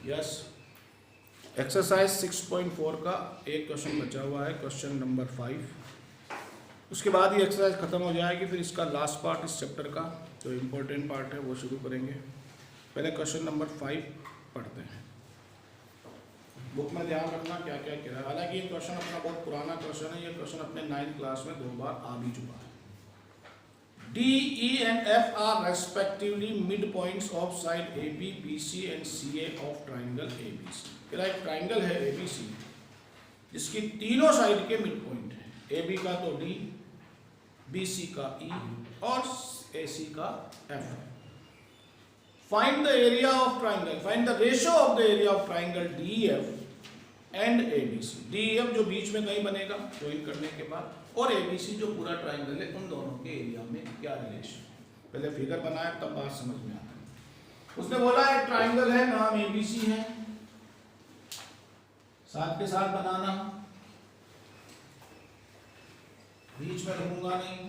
Yes. Exercise 6.4 का एक question बचा हुआ है, क्वेश्चन नंबर 5। उसके बाद ये एक्सरसाइज खत्म हो जाएगी, फिर इसका लास्ट पार्ट इस चैप्टर का जो इम्पोर्टेंट पार्ट है वो शुरू करेंगे। पहले क्वेश्चन नंबर 5 पढ़ते हैं। बुक में ध्यान रखना क्या क्या कह रहा है। हालांकि ये क्वेश्चन अपना बहुत पुराना क्वेश्चन है, ये क्वेश्चन अपने 9th क्लास में 2 बार आ भी चुका है। D, E and F are respectively midpoints of side AB, BC and CA of triangle ABC। मेरा एक ट्राइंगल है ABC जिसकी तीनों साइड के मिड पॉइंट है। AB का तो D, BC का E और AC का F है। Find the area of triangle, find the ratio of the area of triangle DEF and ABC। DEF जो बीच में कहीं बनेगा ज्वाइन करने के बाद, और ABC जो पूरा ट्राइंगल है, उन दोनों के एरिया में क्या रिलेशन है। पहले फिगर बनाया तब बात समझ में आता है। उसने बोला एक ट्राइंगल है, नाम ABC है, साथ के साथ बनाना, बीच में रखूंगा नहीं।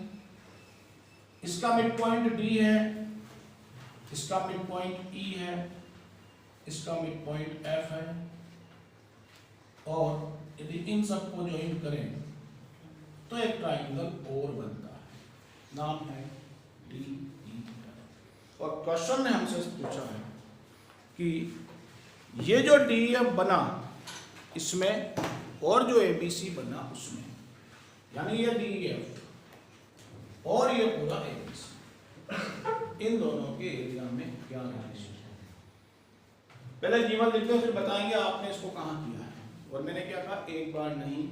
इसका मिड पॉइंट D है, इसका मिड पॉइंट E है, इसका मिड पॉइंट F है, और यदि इन सबको ज्वाइन करें तो एक ट्राइंगल और बनता है, नाम है DEF। और क्वेश्चन ने हमसे पूछा है कि ये जो DEF बना इसमें और जो ABC बना उसमें, यानी ये DEF और ये पूरा ABC, इन दोनों के एरिया में क्या रिलेशन है। पहले जीवन लिखते हैं, फिर बताएंगे आपने इसको कहाँ किया है। और मैंने क्या कहा, एक बार नहीं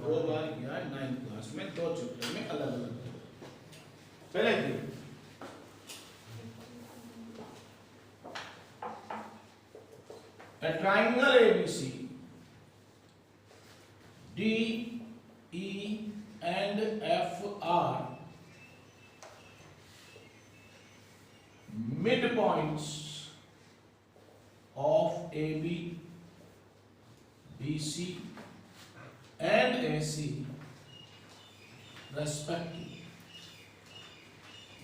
2 बार किया है 9th क्लास में, 2 चैप्टर में अलग अलग। पहले a triangle ABC D, E and F are midpoints of AB, BC and AC respectively।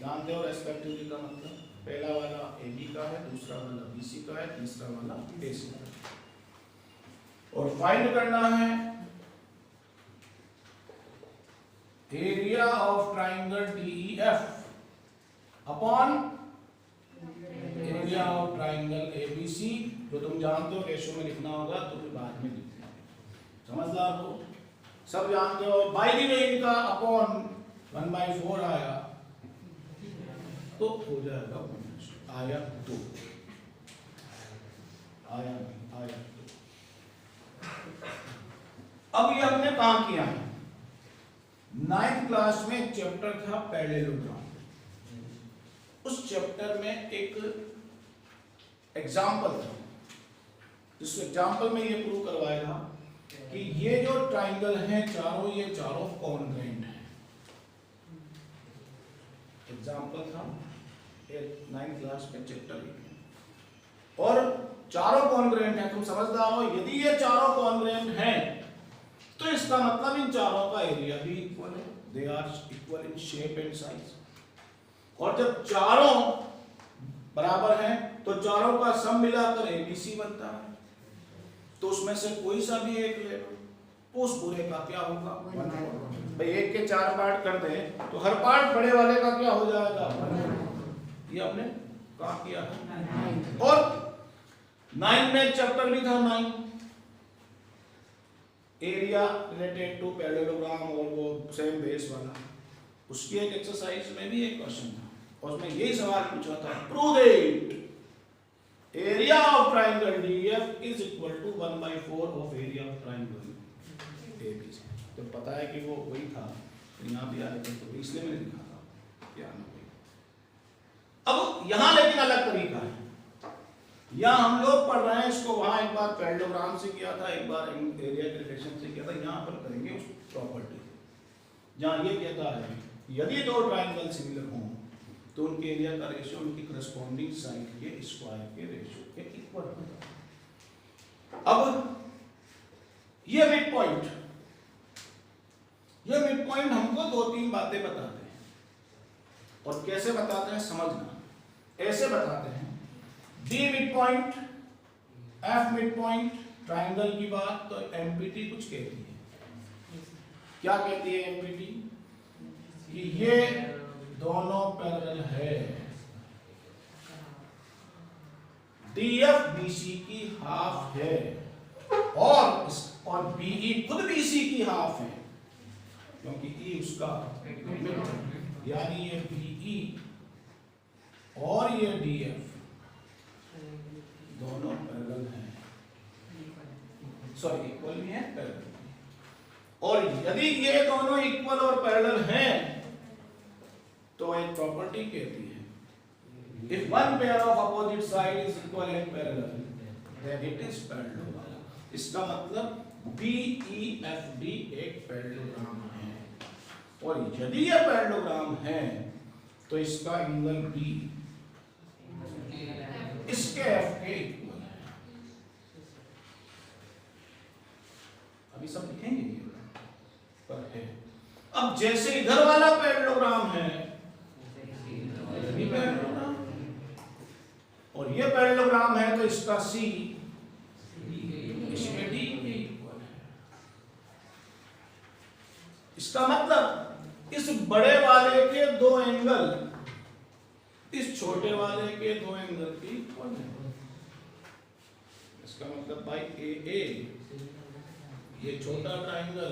जानते हो रेस्पेक्टिवली का मतलब, पहला वाला AB का है, दूसरा वाला BC का है, तीसरा वाला AC का है। और फाइंड करना है area of triangle DEF upon area of triangle ABC, जो तुम जानते हो रेशो में लिखना होगा तो फिर बाद में लिखना है। समझदार हो, सब जानते हो। बाई दी वे इनका अपॉन 1/4 आया तो हो जाएगा 1, आया 2, आया नहीं, आया 2। अब ये हमने कहाँ किया है, 9th क्लास में एक चैप्टर था पैरेललोग्राम। उस चैप्टर में एक एग्जाम्पल था, जिस एग्जाम्पल में ये प्रूव करवाया था कि ये जो ट्राइंगल हैं चारों, ये चारों कॉन्ग्रेंट हैं। एग्जाम्पल था 9th क्लास में चैप्टर 1, और चारों कॉन्ग्रेंट हैं। तुम समझदार हो, यदि ये चारों कॉन्ग्रेंट हैं तो इसका मतलब इन चारों का एरिया भी इक्वल है, they are equal in shape and size. और जब चारों बराबर हैं तो चारों का सम मिलाकर ABC बनता है। तो उसमें से कोई सा भी एक ले लो तो उस पूरे का क्या होगा, 1/4। भाई 1 के 4 पार्ट कर दें तो हर पार्ट बड़े वाले का क्या हो जाएगा, 1/4। ये हमने कहा किया है। और 9 में चैप्टर भी था 9 एरिया रिलेटेड टू पैरेललोग्राम, और वो सेम बेस वाला, उसकी एक एक्सरसाइज में भी एक क्वेश्चन था और उसमें यही सवाल पूछा था, prove that area of triangle DEF is equal to 1/4 of area of triangle ABC। तो पता है कि वो वही था, तो यहाँ भी आ रहे थे, तो इसलिए मैंने लिखा था क्या ना वही। अब यहाँ लेकिन अलग तरीका है, यहाँ हम लोग पढ़ रहे हैं इसको, वहाँ एक बार पैरेललोग्राम से किया था, एक बार एरिया के रिलेशन से किया था। यहाँ पर करेंगे उस प्रॉपर्टी से, जहाँ ये कहता है यदि 2 ट्राइंगल सिमिलर हों तो उनके एरिया का रेशियो उनकी करस्पॉन्डिंग साइड के स्क्वायर के रेशियो के इक्वल होगा। अब ये मिड पॉइंट हमको 2-3 बातें बताते हैं, और कैसे बताते हैं समझना। ऐसे बताते हैं, D mid point F mid point triangle की बात तो एमपीटी कुछ कहती है, क्या कहती है एमपीटी कि ये दोनों पैरेलल है, डीएफ बीसी की हाफ है और बीई खुद बीसी की हाफ है, क्योंकि ई उसका यानी ये बीई और ये डीएफ दोनों पैरेलल हैं, सॉरी इक्वल भी है पैरेलल, और यदि ये दोनों इक्वल और पैरेलल हैं तो एक प्रॉपर्टी कहती है if one pair of opposite side is equal and parallel then it is parallelogram। इसका मतलब BEFD एक पैरेललोग्राम है, और यदि यह पैरेललोग्राम है तो इसका एंगल B इसके F के इक्वल है। अभी सब लिखेंगे पर है। अब जैसे इधर वाला पैरेललोग्राम है और ये पैरेललोग्राम है तो इसका C इसमें D के इक्वल है। इसका मतलब इस बड़े वाले के दो एंगल इस छोटे वाले के दो एंगल के इक्वल है। इसका मतलब भाई AA ये छोटा ट्राइंगल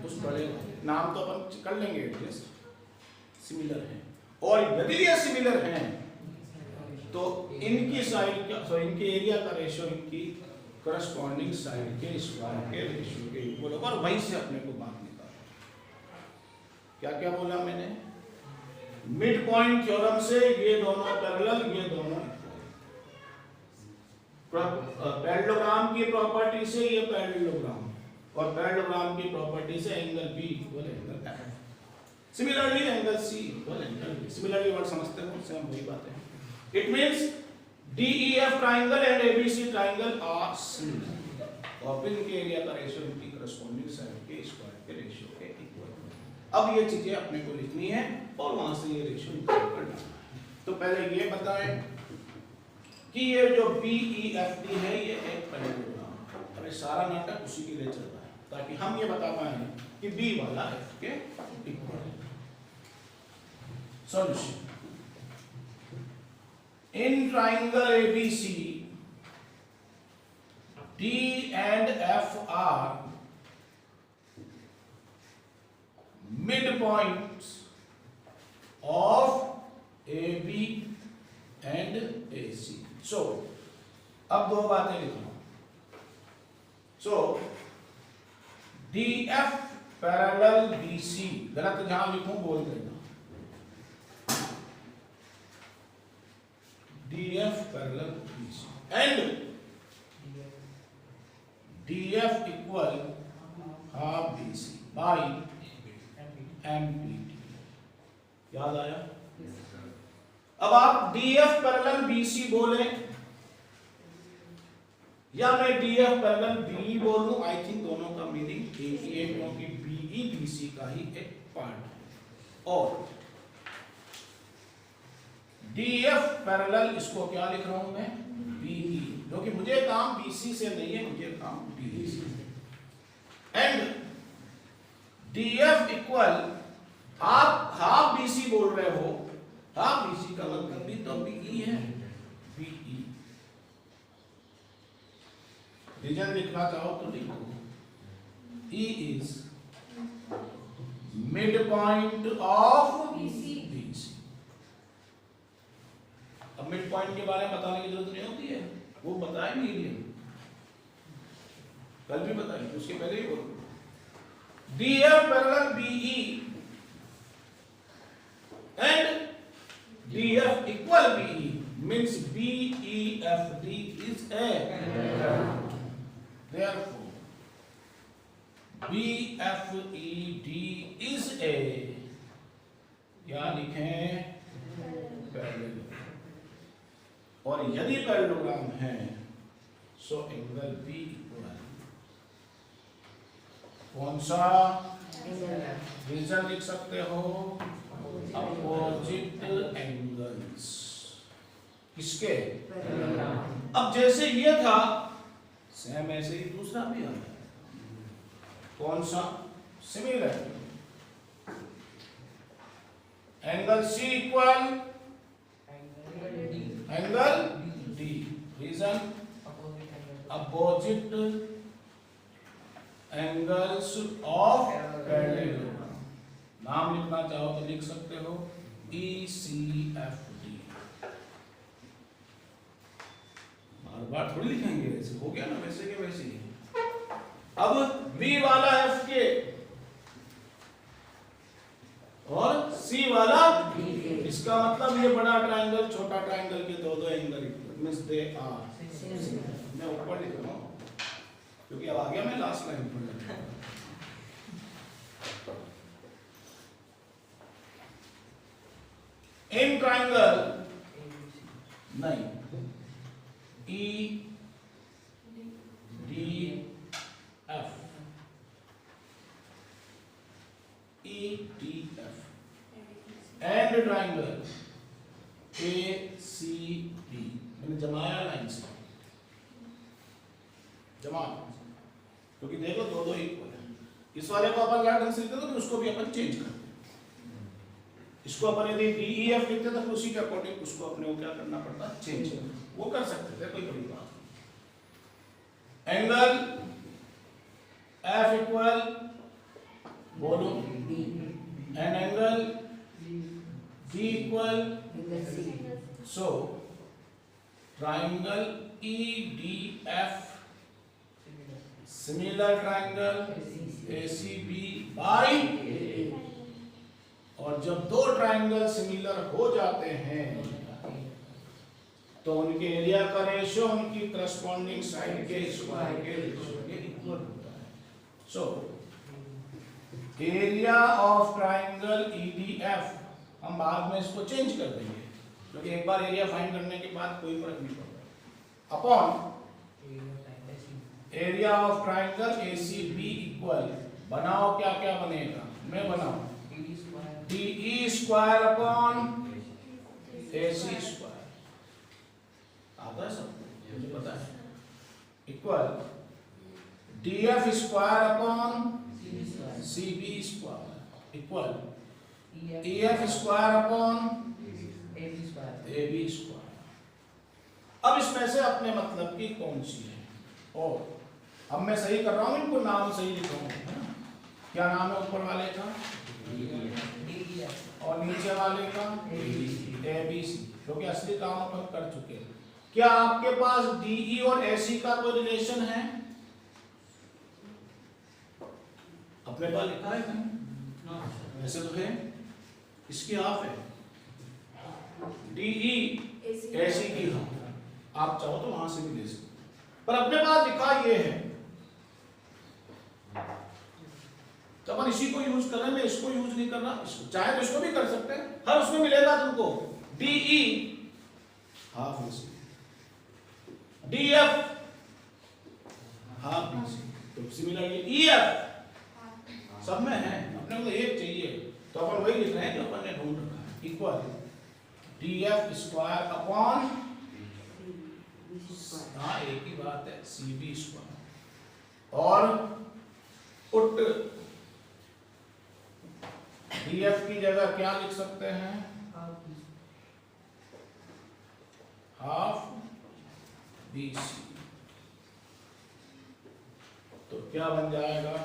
उस बड़े नाम तो अपन कर लेंगे एडजस्ट, सिमिलर है, और यदि ये सिमिलर हैं तो इनकी साइड का सॉरी इनके एरिया का रेशियो इनकी करस्पॉन्डिंग साइड के स्क्वायर के रेशियो के इक्वल होगा, और वहीं से अपने को बात निकालना। क्या क्या बोला मैंने, मिड पॉइंट थ्योरम से ये दोनों पैरेलल ये दोनों इक्वल, पैरेललोग्राम की प्रॉपर्टी से ये पैरेललोग्राम, और पैरेललोग्राम की प्रॉपर्टी से angle B equal angle F, similarly angle C equal angle B. Similarly word समझते हो, सेम वही बात है। It means DEF triangle and ABC triangle are similar, और फिर इनके एरिया का रेशियो इनकी करस्पॉन्डिंग साइड के स्क्वायर के रेशियो के इक्वल। अब ये चीजें अपने को लिखनी है और वहां से ये रेशियो निकाल कर डालना है। तो पहले ये बताएं कि ये जो BEFD है ये एक पैरेललोग्राम है। अरे सारा नाटक उसी के लिए चल रहा है ताकि हम ये बता पाए कि B वाला F के इक्वल है। Solution, in triangle ABC D and F are midpoints of AB and AC। so अब दो बातें लिखो। so DF parallel BC, गलत जहां लिखूं बोल देना, DF parallel BC and DF equal half BC by MPT। याद आया? अब आप DF parallel BC बोले या मैं DF parallel BE बोल दूं, आई थिंक दोनों का मीनिंग एक ही है, क्योंकि BE BC का ही एक पार्ट है। और DF पैरेलल इसको क्या लिख रहा हूं मैं, BE, क्योंकि मुझे काम BC से नहीं है, मुझे काम BE से। एंड DF इक्वल आप हाफ BC बोल रहे हो, हाफ BC का मतलब भी तो BE है, BE। रीजन लिखना चाहो तो लिखो, E is midpoint of BC। अब मिड पॉइंट के बारे में बताने की जरूरत नहीं होती है, वो बताए मीडियम, कल भी बताए, उसके पहले ही बोलो DF parallel BE and DF equal BE means BEFD is a, therefore BFED is a, क्या लिखें, पैरेलल। और यदि पैरेललोग्राम है सो एंगल B इक्वल कौन सा, रीजन लिख सकते हो, अपोजिट एंगल्स, किसके, अब जैसे ये था सेम ऐसे ही दूसरा भी आता है, कौन सा? Similar. Angle C equal angle D, reason opposite angles of parallelogram. नाम लिखना चाहो तो लिख सकते हो ECFD। बार बार थोड़ी लिखेंगे, ऐसे हो गया ना, वैसे के वैसे ही। अब V वाला F के और C वाला D के, इसका मतलब ये बड़ा ट्रायंगल छोटा ट्रायंगल के दो एंगल मींस दे आर। मैं ऊपर लिख रहा हूं क्योंकि अब आ गया मैं लास्ट लाइन पर। इन ट्रायंगल नहीं EDF एंड ट्रायंगल ACB, मैंने जमाया लाइन से, जमा, क्योंकि देखो दो दो इक्वल है। इस वाले को अपन क्या ढंग से लिखते तो उसको भी अपन चेंज करते, इसको अपन यदि DEF लिखते तो उसी के अकॉर्डिंग उसको अपने को क्या करना पड़ता, चेंज। वो कर सकते थे, कोई बड़ी बात। एंगल F इक्वल बोलो and angle D equal, so triangle EDF similar triangle ACB by, और जब दो ट्रायंगल सिमिलर हो जाते हैं तो उनके एरिया का रेशियो उनकी करस्पॉन्डिंग साइड के स्क्वायर के रेशियो के इक्वल होता है। So area of triangle EDF, हम बाद में इसको चेंज कर देंगे क्योंकि एक बार एरिया फाइंड करने के बाद कोई फर्क नहीं पड़ता, upon area of triangle ACB equal, बनाओ क्या क्या बनेगा, मैं बनाऊं DE square upon AC square, आता है सब मुझे पता है, equal DF square upon CB square equal EF square upon AB square. अब इसमें से अपने मतलब की कौन सी है, और अब मैं सही कर रहा हूं, इनको नाम सही लिख रहा हूं, क्या नाम है ऊपर वाले का और नीचे वाले का ABC, क्योंकि असली काम अपन कर चुके हैं। क्या आपके पास DE और AC का कोई रिलेशन है? अपने पास लिखा है कहीं? ऐसे तो है, इसकी हाफ है, DE AC की हाफ, आप चाहो तो वहां से भी ले सकते, पर अपने पास लिखा ये है तो अपन इसी को यूज कर रहे हैं, मैं इसको यूज नहीं कर रहा, इसको चाहे तो इसको भी कर सकते हैं, हर उसमें मिलेगा तुमको DE half AC, DF half BC, तो सिमिलरली EF सब में है, अपने को एक चाहिए तो अपन वही लिख रहे हैं जो अपन ने ढूंढ रखा है, इक्वल DF स्क्वायर अपॉन, हाँ एक ही बात है, CB स्क्वायर, और पुट DF की जगह क्या लिख सकते हैं, हाफ BC, तो क्या बन जाएगा,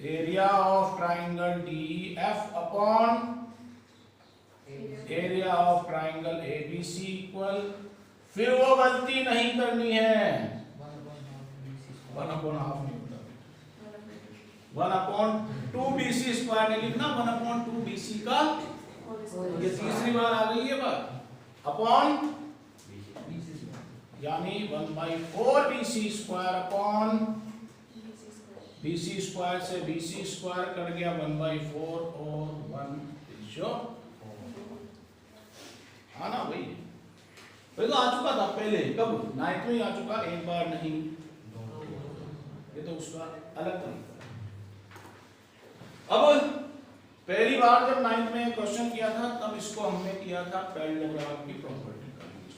area of triangle DEF upon area of triangle ABC equal, फिर वो गलती नहीं करनी है, 1/2 नहीं होता, 1/2BC स्क्वायर नहीं लिखना, 1/2BC का, ये तीसरी बार आ गई है बात, अपॉन यानी 1/4BC square upon BC square से BC स्क्वायर कट गया 1/4 और 1 रेशियो, हाँ ना वही तो आ चुका था पहले, कब 9th में ही आ चुका, एक बार नहीं, ये तो उसका अलग तरीका। अब पहली बार जब 9th में क्वेश्चन किया था तब इसको हमने किया था पैरेललोग्राम की प्रॉपर्टी का यूज,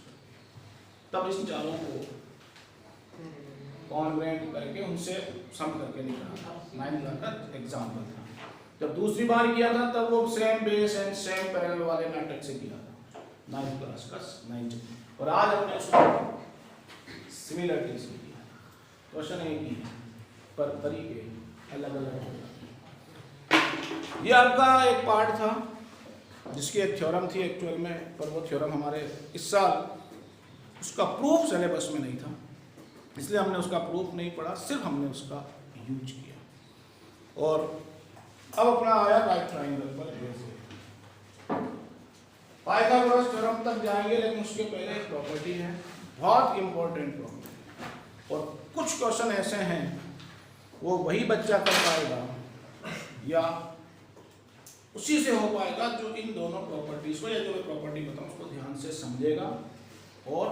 तब इस चालों को कॉन्ग्रेंट करके उनसे सम करके निकाला था। 9th क्लास का एग्जाम्पल था। जब दूसरी बार किया था तब वो same base and same parallel वाले नाटक से किया था, 9th क्लास का 9th। और आज हमने उसको सिमिलरिटी से किया। क्वेश्चन एक ही है पर तरीके अलग अलग हो जाते हैं। ये आपका एक पार्ट था जिसकी एक थ्योरम थी एक्चुअल में, पर वो थ्योरम हमारे इस साल उसका प्रूफ सिलेबस में नहीं था, इसलिए हमने उसका प्रूफ नहीं पढ़ा, सिर्फ हमने उसका यूज किया। और अब अपना आया राइट ट्राइंगल पर बेस। पाइथागोरस थ्योरम तक जाएंगे, लेकिन उसके पहले एक प्रॉपर्टी है, बहुत इंपॉर्टेंट प्रॉपर्टी। और कुछ क्वेश्चन ऐसे हैं वो वही बच्चा कर पाएगा या उसी से हो पाएगा जो इन दोनों प्रॉपर्टीज को, या जो मैं प्रॉपर्टी बताऊं उसको ध्यान से समझेगा और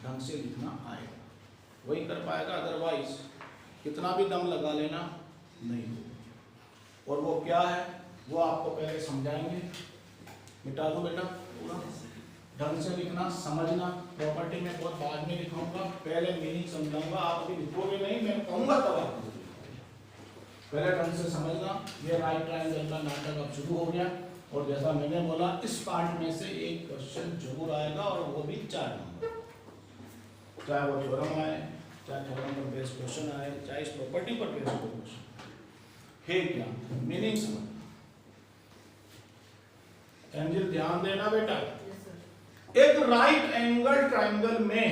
ढंग से लिखना आएगा, वही कर पाएगा। अदरवाइज कितना भी दम लगा लेना नहीं होगा। और वो क्या है वो आपको पहले समझाएंगे। मिटा दो बेटा पूरा, ढंग से लिखना, समझना। प्रॉपर्टी में बहुत बाद में लिखाऊंगा, पहले मीनिंग समझाऊंगा। आप अभी लिखोगे नहीं, मैं कहूंगा तब आप पहले ढंग से समझना। ये राइट ट्रायंगल का नाटक अब शुरू हो गया। और जैसा मैंने बोला, इस पार्ट में से एक क्वेश्चन जरूर आएगा, और वो भी 4 नंबर, चाहे वो थ्योरम आए, चाहे थ्योरम पर बेस्ड क्वेश्चन आए, चाहे इस प्रॉपर्टी पर बेस्ड क्वेश्चन है। क्या मीनिंग समझना। एंजल ध्यान देना बेटा, एक राइट एंगल ट्रायंगल में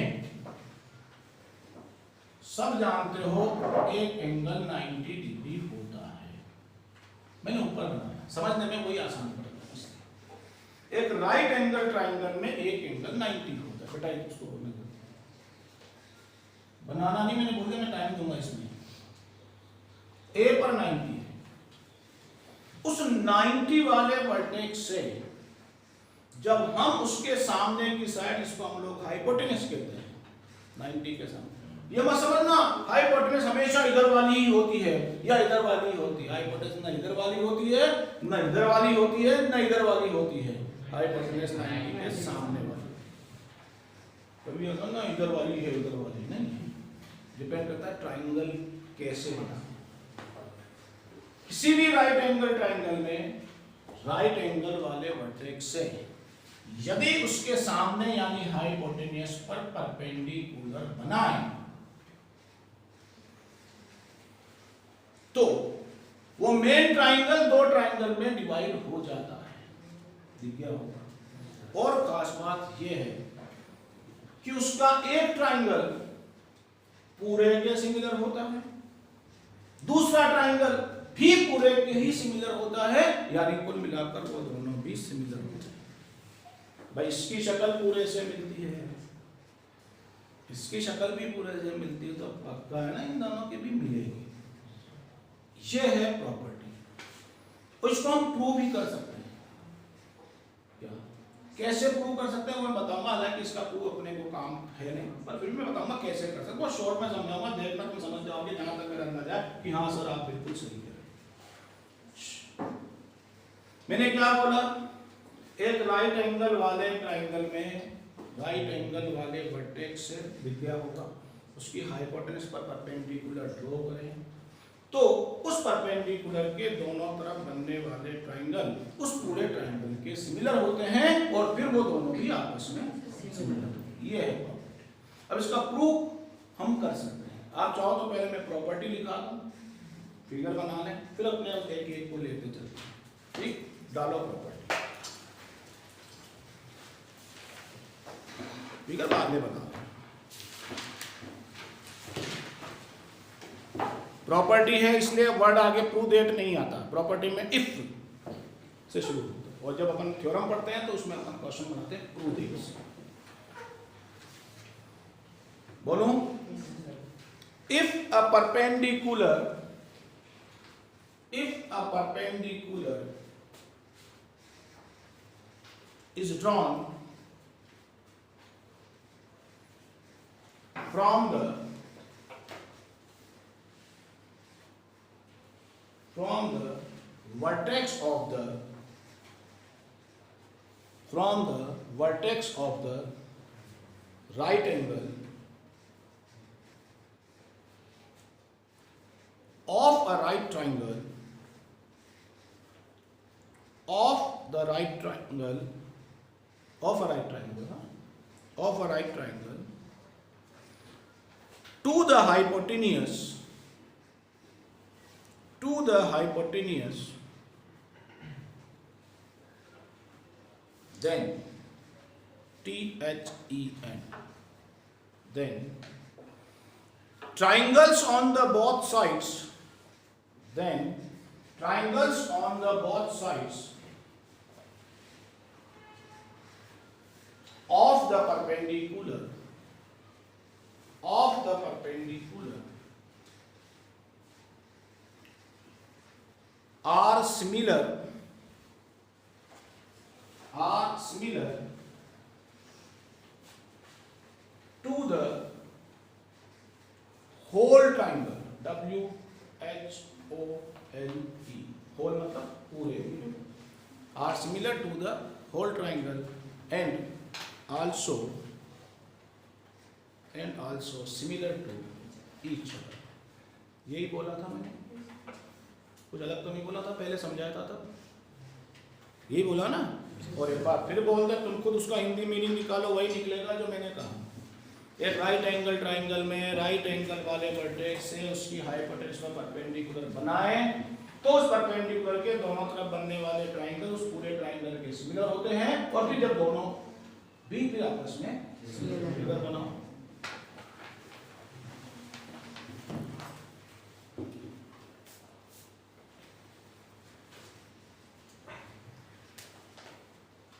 सब जानते हो एक एंगल 90 डिग्री होता है। मैंने ऊपर बनाया, समझने में वही आसान पड़ता है। एक राइट एंगल ट्रायंगल में एक एंगल 90 होता है। बेटा इसको बोलने दो, बनाना नहीं, मैंने बोल दिया, मैं टाइम दूंगा इसमें। ए पर 90 है, उस 90 वाले वर्टेक्स से जब हम उसके सामने की साइड, इसको हम लोग हाइपोटेनस कहते हैं, 90 के सामने। ये मत समझना हाइपोटेनस हमेशा इधर वाली ही होती है या इधर वाली ही होती है। हाइपोटेनस न इधर वाली होती है, न इधर वाली होती है, न इधर वाली होती है। हाइपोटेनस 90 के सामने वाली। कभी होता ना इधर वाली है उधर वाली नहीं, डिपेंड करता है ट्रायंगल कैसे बना। किसी भी राइट एंगल ट्रायंगल में राइट एंगल वाले वर्टेक्स से यदि उसके सामने यानी हाइपोटेनस पर परपेंडिकुलर बनाए तो वो मेन ट्रायंगल 2 ट्रायंगल में डिवाइड हो जाता है। दिख गया होगा। और खास बात यह है कि उसका एक ट्रायंगल पूरे के सिमिलर होता है, दूसरा ट्रायंगल भी पूरे के ही सिमिलर होता है, यानी कुल मिलाकर वो दोनों भी सिमिलर होते हैं। भाई इसकी शक्ल पूरे से मिलती है, इसकी शक्ल भी पूरे से मिलती है, तो पक्का है ना इन दोनों की भी मिलेगी। ये है प्रॉपर्टी, उसको हम प्रूव भी कर सकते हैं। क्या कैसे प्रूव कर सकते हैं वो मैं बताऊंगा, हालांकि इसका प्रूव अपने को काम है नहीं, पर फिर मैं बताऊंगा कैसे कर सकते हैं। बहुत शॉर्ट में समझाऊंगा, देखना तुम समझ जाओगे, जहां तक मेरा अंदाजा है कि हाँ सर आप बिल्कुल सही कह रहे। मैंने क्या बोला, एक राइट एंगल वाले ट्रायंगल में राइट एंगल वाले वर्टेक्स से दिख गया होगा, उसकी हाइपोटेनस पर परपेंडिकुलर ड्रॉ करें तो उस परपेंडिकुलर के दोनों तरफ बनने वाले ट्रायंगल उस पूरे ट्रायंगल के सिमिलर होते हैं, और फिर वो दोनों भी आपस में सिमिलर होते हैं। ये है प्रॉपर्टी। अब इसका प्रूफ हम कर सकते हैं। आप चाहो तो पहले मैं प्रॉपर्टी लिखा दूं, फिगर बना लें, फिर अपने एक एक को लेते चलते हैं। ठीक, डालो प्रॉपर्टी, फिगर बाद में बना। प्रॉपर्टी है इसलिए वर्ड आगे प्रूव डेट नहीं आता। प्रॉपर्टी में इफ से शुरू होता है, और जब अपन थ्योरम पढ़ते हैं तो उसमें अपन क्वेश्चन बनाते हैं प्रूव डेट से। बोलो, if a perpendicular is drawn from the vertex of the right angle of a right triangle, of the right triangle, of a right triangle, of a right triangle to the hypotenuse, to the hypotenuse, then THEN, then triangles on the both sides, then triangles on the both sides of the perpendicular, of the perpendicular are similar, are similar to the whole triangle, WHOLE, whole मतलब पूरे, are similar to the whole triangle and also similar to each other. यही बोला था मैंने, कुछ अलग तो नहीं बोला था, पहले समझाया था तब यही बोला ना। और एक बार फिर बोल दे, तुम खुद उसका हिंदी मीनिंग निकालो, वही निकलेगा जो मैंने कहा। एक राइट एंगल ट्राइंगल में राइट एंगल वाले वर्टेक्स से उसकी हाइपोटेन्यूज में परपेंडिकुलर बनाए तो उस परपेंडिकुलर के दोनों तरफ बनने वाले ट्राइंगल उस पूरे ट्राइंगल के सिमिलर होते हैं, और फिर जब दोनों भी फिर आपस में सिमिलर बनाओ।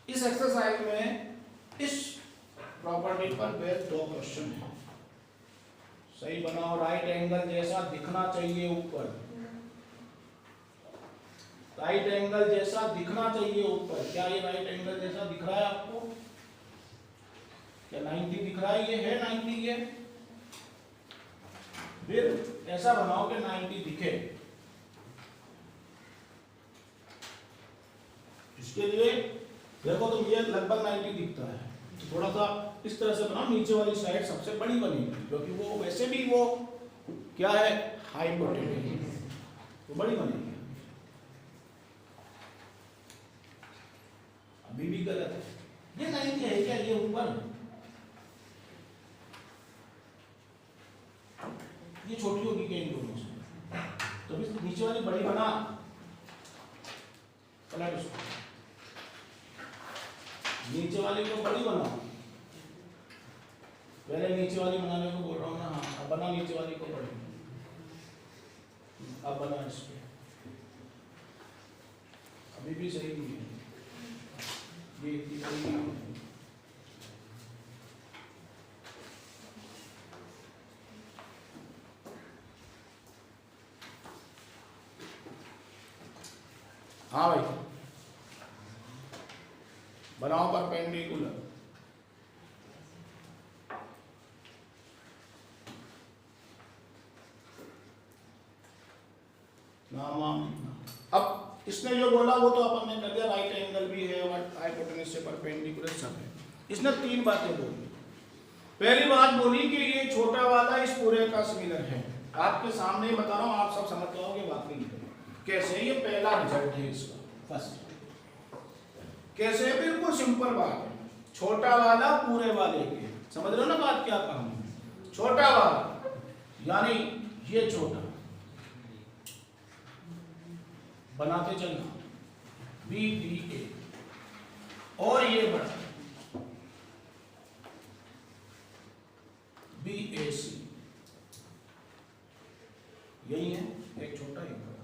इस एक्सरसाइज में इस प्रॉपर्टी पर बेस्ड दो क्वेश्चन है। सही बनाओ, राइट एंगल जैसा दिखना चाहिए ऊपर, राइट एंगल जैसा दिखना चाहिए ऊपर। क्या ये राइट एंगल जैसा दिख रहा है आपको? क्या 90 दिख रहा है? ये है 90 ये। फिर ऐसा बनाओ कि 90 दिखे। इसके लिए देखो तुम, ये लगभग 90 दिखता है, तो थोड़ा सा इस तरह से बनाओ, नीचे वाली साइड सबसे बड़ी बनेगी, क्योंकि वो वैसे भी वो क्या है, हाइपोटेन्यूज, तो बड़ी बनेगी। अभी भी गलत है, ये 90 है क्या? ये ऊपर, ये छोटी होगी क्या इन दोनों से? तो भी नीचे वाली बड़ी बना, पलट उसको, नीचे वाली को बड़ी बनाओ। पहले नीचे वाली बनाने को बोल रहा हूँ ना, हाँ अब बना नीचे वाली को बड़ी, अब बना इस पे। अभी भी सही नहीं है, ये इतनी बड़ी नहीं है। हाँ भाई, बनाओ परपेंडिकुलर। अब इसने जो बोला वो तो अपन ने कर दिया, राइट एंगल भी है और हाइपोटेन्यूज से परपेंडिकुलर सब है। इसने तीन बातें बोली। पहली बात बोली कि ये छोटा वाला इस पूरे का सिमिलर है। आपके सामने ही बता रहा हूँ, आप सब समझ जाओगे वाकई कैसे। ये पहला रिजल्ट है इसका, फर्स्ट। कैसे? बिल्कुल सिंपल बात है, छोटा वाला पूरे वाले के, समझ रहे हो ना बात क्या कहा? छोटा वाला यानी ये छोटा, बनाते चलना BDA, और ये बड़ा BAC, यही है, एक छोटा एक बड़ा।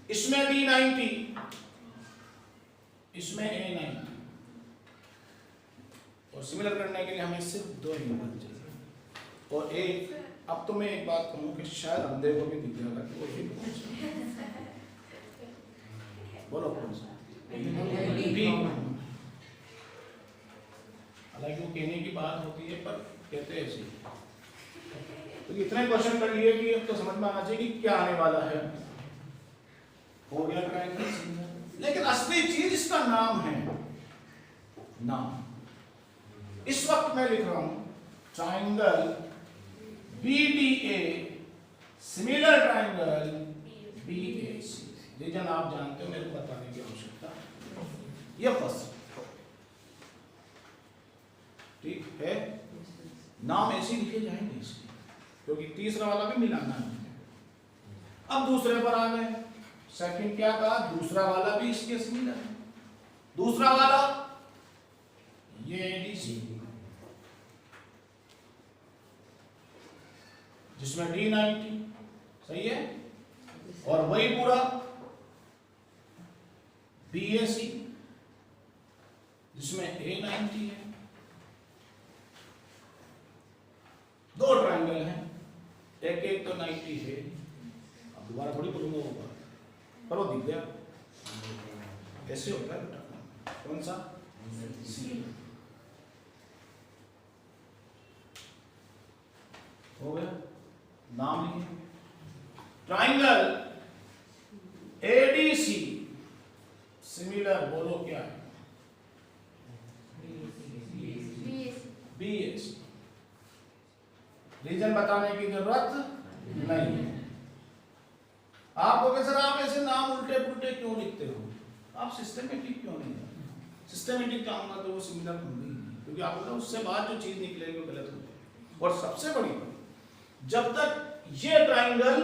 इसमें B90, इसमें A90, और सिमिलर करने के लिए हमें सिर्फ दो एंगल चाहिए। और एक, अब तो मैं एक बात कहूँ कि शायद अंधे को भी दिख जाएगा कि वो ये बोलो कौन सा? B। हालांकि वो कहने की बात होती है पर कहते हैं ऐसे। तो इतने क्वेश्चन कर लिए कि अब तो समझ में आना चाहिए कि क्या आने वाला है। हो गया ट्रायंगल, लेकिन असली चीज इसका नाम है, नाम। इस वक्त मैं लिख रहा हूं triangle BDA similar triangle BAC। Reason आप जानते हो, मेरे को बताने की आवश्यकता ये फर्स्ट, ठीक है। नाम ऐसे लिखे जाएंगे इसके, क्योंकि तीसरा वाला भी मिलाना है। अब दूसरे पर आ गए, सेकंड क्या कहा, दूसरा वाला भी इसके सिमिलर है। दूसरा वाला ये ADC, जिसमें D90 सही है, और वही पूरा BAC जिसमें A90 है। दो ट्राइंगल हैं, एक तो 90 है। अब दोबारा थोड़ी बोलूंगा होगा, पर वो दिख गया, कैसे होता है बेटा, कौन सा C हो गया। नाम लिखे, ट्राइंगल ADC सिमिलर, बोलो क्या है, BAC। रीजन बताने की जरूरत नहीं है। आप बोले सर आप ऐसे नाम उल्टे पुल्टे क्यों लिखते हो, आप सिस्टमेटिक क्यों नहीं करते। सिस्टमेटिक चाहूंगा तो वो सिमिलर होंगी, क्योंकि आपको तो उससे बाद जो चीज निकलेगी वो गलत होगी। और सबसे बड़ी बात, जब तक ये ट्राइंगल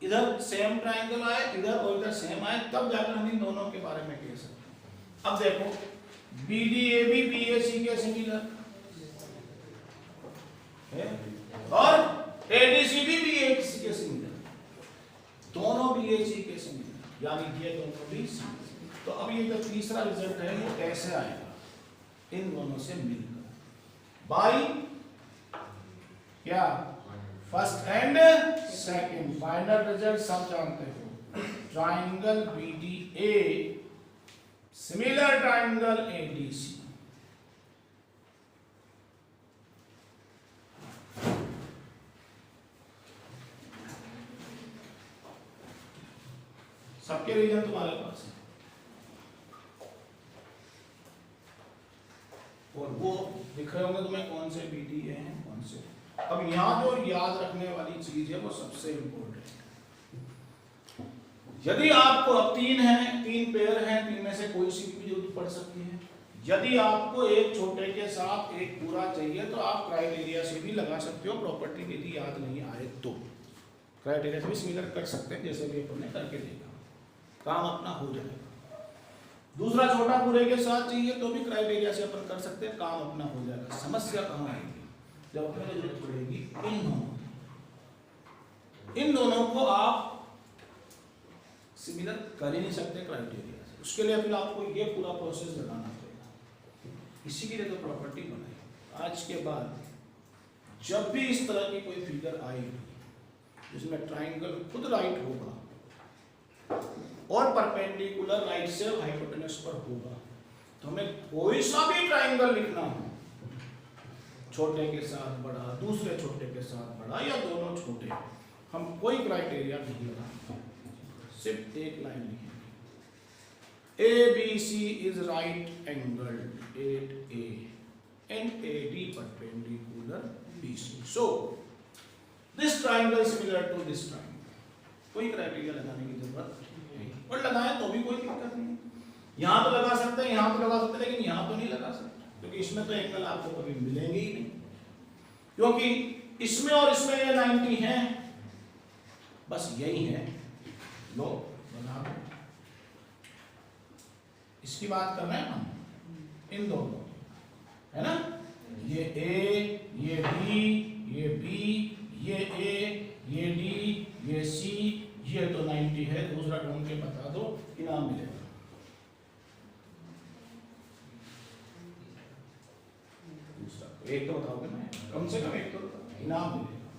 इधर सेम ट्राइंगल आए, इधर और इधर सेम आए, तब जाकर हम इन दोनों के बारे में कह सकते हैं। अब देखो BDAB BAC के सिमिलर है, और ADC भी BAC के सिमिलर, दोनों BAC के सिमिलर, यानी ये दोनों भी सिमिलर। तो अब ये जो तीसरा रिजल्ट है वो कैसे आएगा, इन दोनों से मिलकर, बाई क्या, first and second. Final result सब जानते हो, triangle BDA similar triangle ADC। सबके रीजन तुम्हारे पास है, और वो दिख रहे होंगे तुम्हें कौन से BDA हैं कौन से। अब यहां जो याद रखने वाली चीज है वो सबसे इंपॉर्टेंट है। यदि आपको अब तीन पेयर हैं, तीन में से कोई सी भी जरूरत पड़ सकती है। यदि आपको एक छोटे के साथ एक पूरा चाहिए तो आप क्राइटेरिया से भी लगा सकते हो, प्रॉपर्टी यदि याद नहीं आए तो क्राइटेरिया से भी सिमिलर कर सकते हैं, जैसे भी अपने करके देखा, काम अपना हो जाएगा। दूसरा छोटा पूरे के साथ चाहिए तो भी क्राइटेरिया से अपन कर सकते हैं, काम अपना हो जाएगा। समस्या कहाँ आएगी, जब अपने जरूरत पड़ेगी इन दोनों को आप सिमिलर कर ही नहीं सकते क्राइटेरिया से। उसके लिए फिर आपको ये पूरा प्रोसेस लगाना पड़ेगा, इसी के लिए तो प्रॉपर्टी बनाई। आज के बाद जब भी इस तरह की कोई फिगर आएगी जिसमें ट्राइंगल खुद राइट होगा और परपेंडिकुलर राइट से हाइपोटेनस पर होगा, तो हमें कोई सा भी ट्राइंगल लिखना हो, छोटे के साथ बड़ा, दूसरे छोटे के साथ बड़ा, या दोनों छोटे, हम कोई क्राइटेरिया नहीं लगाएंगे, सिर्फ एक लाइन लिखेंगे, ABC is right angled at A and AD perpendicular BC. So this triangle similar to this triangle. कोई क्राइटेरिया लगाने की जरूरत नहीं, और लगाएं तो भी कोई दिक्कत नहीं। यहाँ तो लगा सकते हैं, यहाँ तो लगा सकते हैं, लेकिन यहाँ तो नहीं लगा सकते, क्योंकि इसमें तो एंगल आपको कभी मिलेंगे ही नहीं, क्योंकि इसमें और इसमें ये 90 है, बस यही है। लो बना दो, इसकी बात कर रहे हैं हम, इन दोनों, है ना, ये A, ये B, ये B, ये A, ये D, ये C, ये तो 90 है। दूसरा ढूंढ के बता दो, इनाम मिलेगा। एक तो बताओगे ना, कम से कम एक तो इनाम मिलेगा।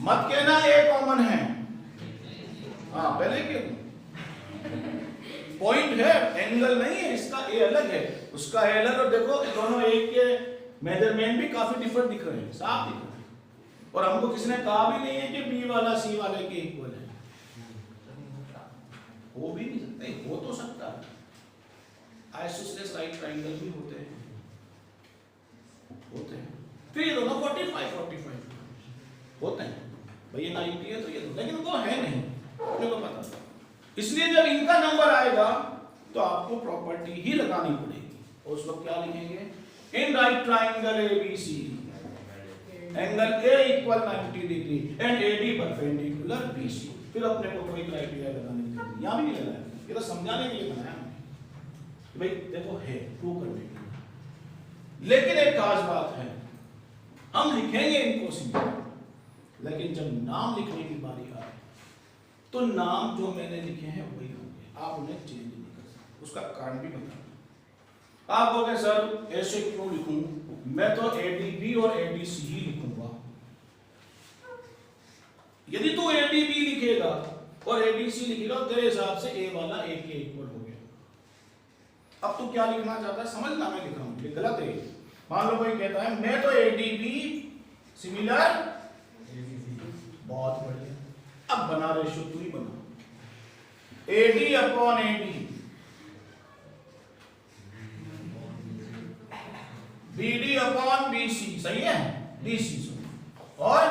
मत कहना ए कॉमन है, हाँ पहले के पॉइंट है, एंगल नहीं है, इसका ए अलग है, उसका ए अलग। और देखो दोनों एक के मेजरमेंट भी काफी डिफरेंट दिख रहे हैं, साफ दिख रहे हैं, और हमको किसी ने कहा भी नहीं है कि बी वाला सी वाले के इक्वल है। हो भी नहीं सकता, हो तो सकता है, आइसोसेलेस राइट ट्राइंगल भी होते हैं। फिर ये दोनों 45 होते हैं, भाई ये 90 है तो ये दो, लेकिन वो है नहीं, अपने को पता था। इसलिए जब इनका नंबर आएगा तो आपको प्रॉपर्टी ही लगानी पड़ेगी, और उस वक्त क्या लिखेंगे, in right triangle ABC angle A equal 90 degree and AD perpendicular BC. फिर अपने को कोई क्राइटेरिया लगाने की जरूरत यहां भी नहीं लगाया, ये तो समझाने के लिए बनाया हमने, भाई देखो है, प्रूव करने के लिए। लेकिन एक खास बात है, हम लिखेंगे इनको सिंपल, लेकिन जब नाम लिखने की बारी आए तो नाम जो मैंने लिखे हैं वही होंगे, आप उन्हें चेंज नहीं कर सकते। उसका कारण भी बताना। आप बोलोगे सर ऐसे क्यों लिखूं, मैं तो एडीबी और एडीसी ही लिखूंगा। यदि तू एडीबी लिखेगा और एडीसी लिखेगा तेरे हिसाब से ए वाला ए के इक्वल हो गया। अब तू क्या लिखना चाहता है समझना, मैं लिख रहा हूं, ये गलत है। मान लो कोई कहता है मैं तो एडीबी सिमिलर, बहुत बढ़िया, अब बना रेशो तू ही बना, AD upon AD, BD upon BC, सही है, डीसी और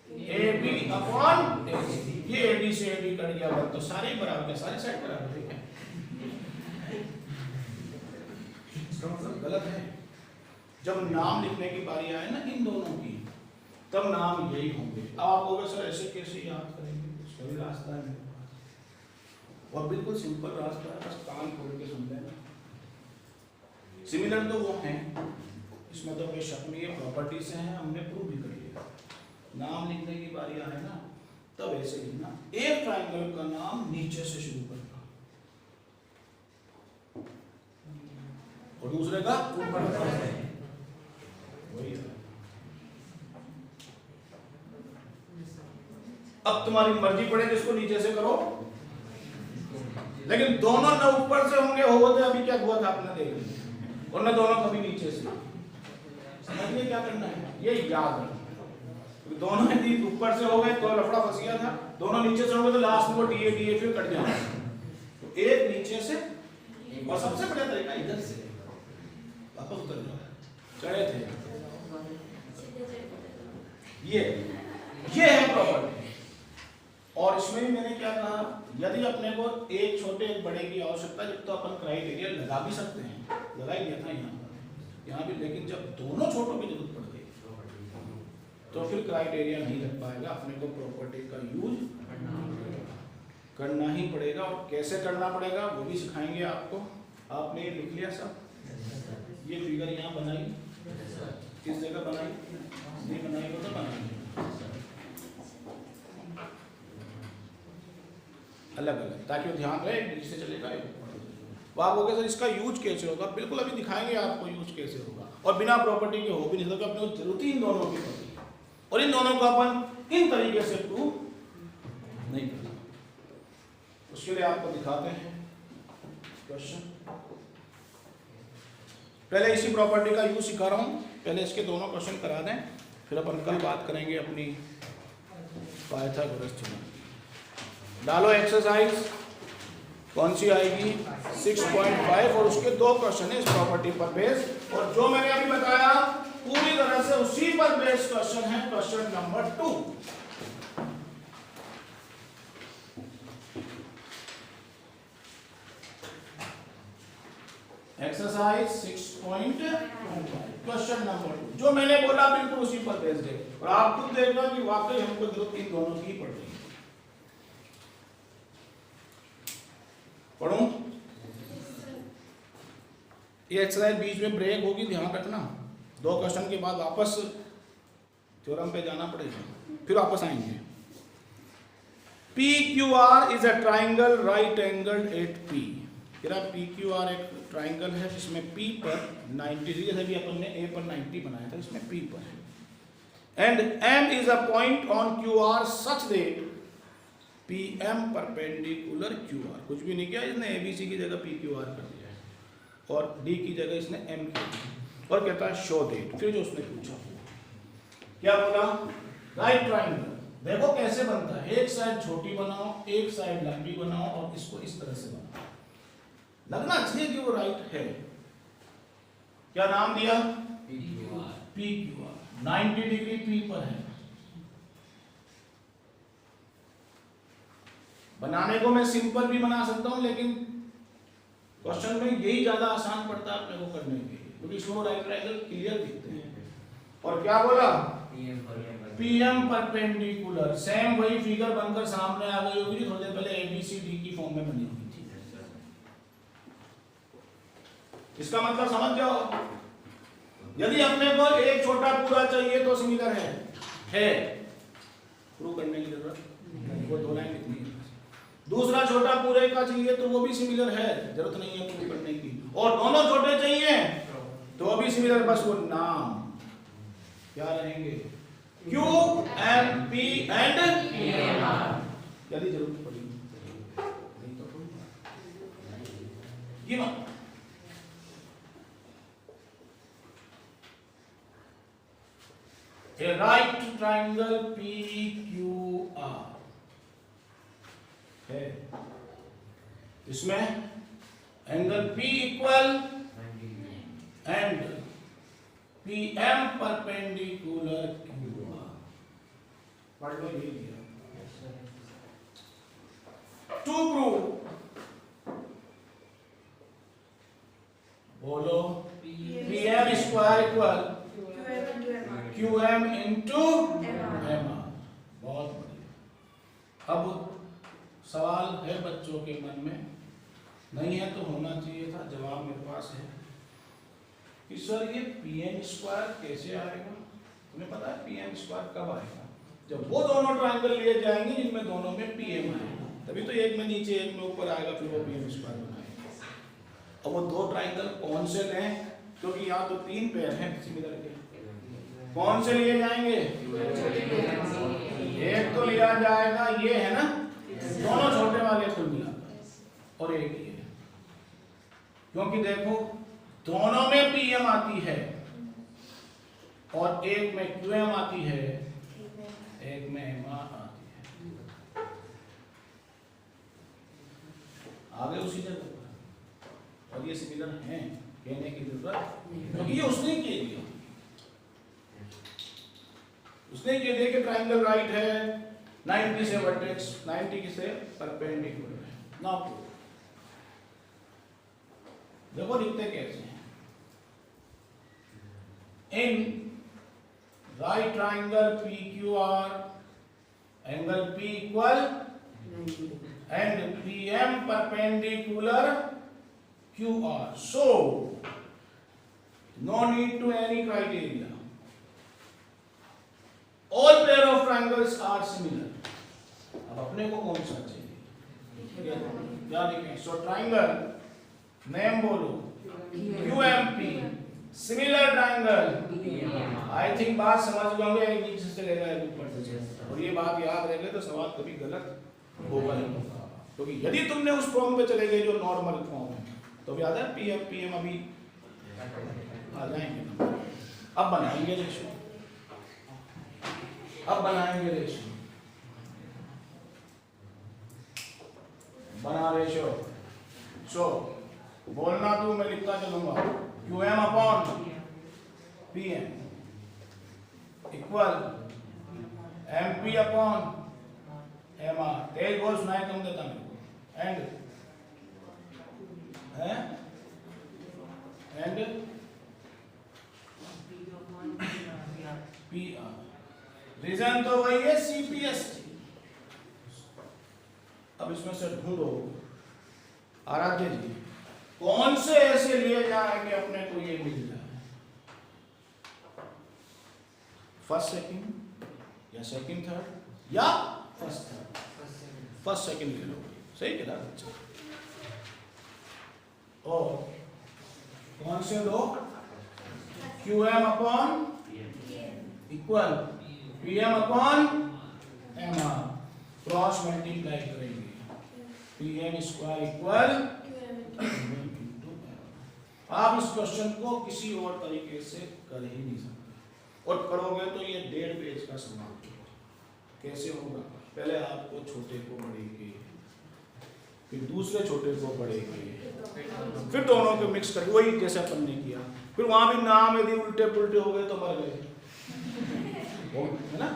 एबी अपॉन एसी, ये एडी से एडी कट गया, तो सारे बराबर, सारे साइड बराबर, ठीक है। इसका मतलब गलत है। जब नाम लिखने की बारी आए ना इन दोनों की, तब नाम यही होंगे। अब आप बोलोगे सर ऐसे कैसे याद करेंगे, उसका भी रास्ता है मेरे पास, और बिल्कुल सिंपल रास्ता है, बस कान खोल के सुन लेना। सिमिलर तो वो हैं, इसमें तो कोई शक नहीं है, प्रॉपर्टी से हैं, हमने प्रूव भी कर लिया। नाम लिखने की बारी आए ना तब ऐसे लिखना, एक ट्राइंगल का नाम नीचे से शुरू करना और दूसरे का ऊपर से, वही है। अब तुम्हारी मर्जी पड़ेगी इसको नीचे से करो, लेकिन दोनों न ऊपर से होंगे, होते अभी क्या हुआ था आपने देख लिया, और न दोनों कभी नीचे से। समझिए क्या करना है, ये याद रखना। दोनों यदि ऊपर से हो गए तो लफड़ा फंस गया था, दोनों नीचे से हो गए तो लास्ट में वो डीए डीए फिर कट जाएगा। तो एक नीचे से, और सबसे बढ़िया तरीका इधर से वापस उतर जाओ, चढ़े थे ये है प्रॉपर्टी। और इसमें भी मैंने क्या कहा, यदि अपने को एक छोटे एक बड़े की आवश्यकता है तो अपन क्राइटेरिया लगा भी सकते हैं, लगा ही दिया था यहाँ भी, लेकिन जब दोनों छोटों की जरूरत पड़ गई तो फिर क्राइटेरिया नहीं लग पाएगा, अपने को प्रॉपर्टी का यूज करना ही पड़ेगा। और कैसे करना पड़ेगा वो भी सिखाएंगे आपको। आपने ये लिख लिया सब, ये फिगर यहाँ बनाई, किस जगह बनाई, नहीं बनाई हो तो बनाएंगे अलग अलग, ताकि वो ध्यान रहे जिससे चलेगा। वो आप बोलोगे सर इसका यूज कैसे होगा, बिल्कुल अभी दिखाएंगे आपको यूज कैसे होगा, और बिना प्रॉपर्टी के हो भी नहीं सकता, अपने को जरूरत ही इन दोनों की पड़ेगी, और इन दोनों को अपन इन तरीके से प्रूव नहीं करना। उसके लिए आपको दिखाते हैं क्वेश्चन। पहले इसी प्रॉपर्टी का यूज सिखा रहा हूं, पहले इसके दोनों क्वेश्चन करा दें, फिर अपन कल बात करेंगे अपनी पाइथागोरस थ्योरम। डालो एक्सरसाइज, कौन सी आएगी 6.5, और उसके दो क्वेश्चन है इस प्रॉपर्टी पर बेस, और जो मैंने अभी बताया पूरी तरह से उसी पर बेस क्वेश्चन है, question number 2। Exercise 6.5 question number 2, जो मैंने बोला बिल्कुल उसी पर बेस्ड है, और आप खुद देखना कि वाकई हमको जरूरत इन दोनों की पड़ रही है। पढ़ूं? ये एक्सरसाइज बीच में ब्रेक होगी, ध्यान रखना। दो क्वेश्चन के बाद वापस थ्योरम पे जाना पड़ेगा, फिर वापस आएंगे। PQR is a triangle right angled at P। PQR एक ट्राइंगल है जिसमें P पर 90 डिग्री, जैसे भी अपन ने A पर 90 बनाया था, इसमें P पर है। And M is a point on QR such that PM perpendicular QR। कुछ भी नहीं किया इसने, ABC की जगह PQR कर दिया है, और D की जगह इसने M की, और कहता है शो दैट। फिर जो उसने पूछा क्या बोला, राइट ट्राइंगल देखो कैसे बनता है, एक साइड छोटी बनाओ, एक साइड लंबी बनाओ, और इसको इस तरह से बनाओ, लगना चाहिए कि वो राइट है। क्या नाम दिया, PQR 90 डिग्री P पर है, बनाने को मैं सिंपल भी बना सकता हूं, लेकिन क्वेश्चन में यही ज्यादा आसान पड़ता है अपने को करने के लिए, क्योंकि इसमें राइट ट्रायंगल क्लियर दिखते हैं। और क्या बोला, पीएम परपेंडिकुलर, सेम वही फिगर बनकर सामने आ गई होगी जो थोड़ी देर पहले एबीसीडी की फॉर्म में बनी हुई थी। इसका मतलब समझ जाओ, यदि अपने को एक छोटा पूरा चाहिए तो सिमिलर है, प्रूव करने की जरूरत नहीं, वो दो लाइन लिखनी है। दूसरा छोटा पूरे का चाहिए तो वो भी सिमिलर है, जरूरत नहीं है प्रूव करने की। और दोनों छोटे चाहिए तो भी सिमिलर, बस वो नाम क्या रहेंगे, Q M P एंड यदि जरूरत पड़ी नहीं तो given. A right triangle PQR है, इसमें angle P equal and PM perpendicular QR, पढ़ लो ये दिया। टू प्रूव, बोलो PM square equal QM into MR। बहुत बढ़िया। अब सवाल है बच्चों के मन में, नहीं है तो होना चाहिए था, जवाब मेरे पास है कि सर ये PM स्क्वायर कैसे आएगा। तुम्हें पता है PM स्क्वायर कब आएगा, जब वो दोनों ट्रायंगल लिए जाएंगे जिनमें दोनों में PM आएगा, तभी तो एक में नीचे एक में ऊपर आएगा, फिर वो PM स्क्वायर बनाएगा। अब वो दो ट्रायंगल कौन से लें, क्योंकि यहाँ तो तीन पेयर हैं सिमिलर के, कौन से लिए जाएंगे, एक तो लिया जाएगा ये है ना, दोनों छोटे वाले को लिया, और एक ये, क्योंकि देखो दोनों में PM आती है और एक में QM आती है, एक में MR आती है, आगे उसी जगह पर, और ये सिमिलर हैं कहने की जरूरत, क्योंकि ये उसने किए दिया, उसने ये दिया कि ट्रायंगल राइट है 90 से वर्टेक्स 90 से परपेंडिकुलर है ना। देखो लिखते कैसे हैं, in right triangle PQR angle P equal and PM perpendicular QR, so no need to any criteria, all pair of triangles are similar। अब अपने को कौन सा चाहिए, क्या लिखें, सो ट्रायंगल नेम बोलो QMP, similar triangle. I think बात समझ गए, एक नीचे से लेगा एक ऊपर से, और ये बात याद रह गई तो सवाल कभी गलत होगा नहीं होगा, क्योंकि यदि तुमने उस फॉर्म पे चले गए जो नॉर्मल फॉर्म है, तो याद है PM अभी आ जाएंगे। अब बनाएंगे रेशो, अब बनाएंगे रेशो, बना रेशो। सो बोलना तू, मैं लिखता चलूंगा, QM upon PM equal MP upon MR, तेज बोल सुनाई कम देता मेरे को, एंड PR, रीजन तो वही है CPST। अब इसमें से ढूंढो आराध्य जी, कौन से ऐसे लिए जाए कि अपने को ये मिल जाए, फर्स्ट सेकंड या सेकंड थर्ड या फर्स्ट थर्ड, फर्स्ट सेकंड ले लो, सही कह रहा बच्चा। और कौन से दो, QM upon equal PM upon MR, cross multiply करेंगे, PM स्क्वायर इक्वल। आप इस क्वेश्चन को किसी और तरीके से कर ही नहीं सकते, और करोगे तो ये 1.5 पेज का समाप्त होगा। कैसे होगा, पहले आपको छोटे को बड़े के, फिर दूसरे छोटे को बड़े के, फिर दोनों को मिक्स करके, वही जैसे अपन ने किया, फिर वहां भी नाम यदि उल्टे पुल्टे हो गए तो मर गए, है ना।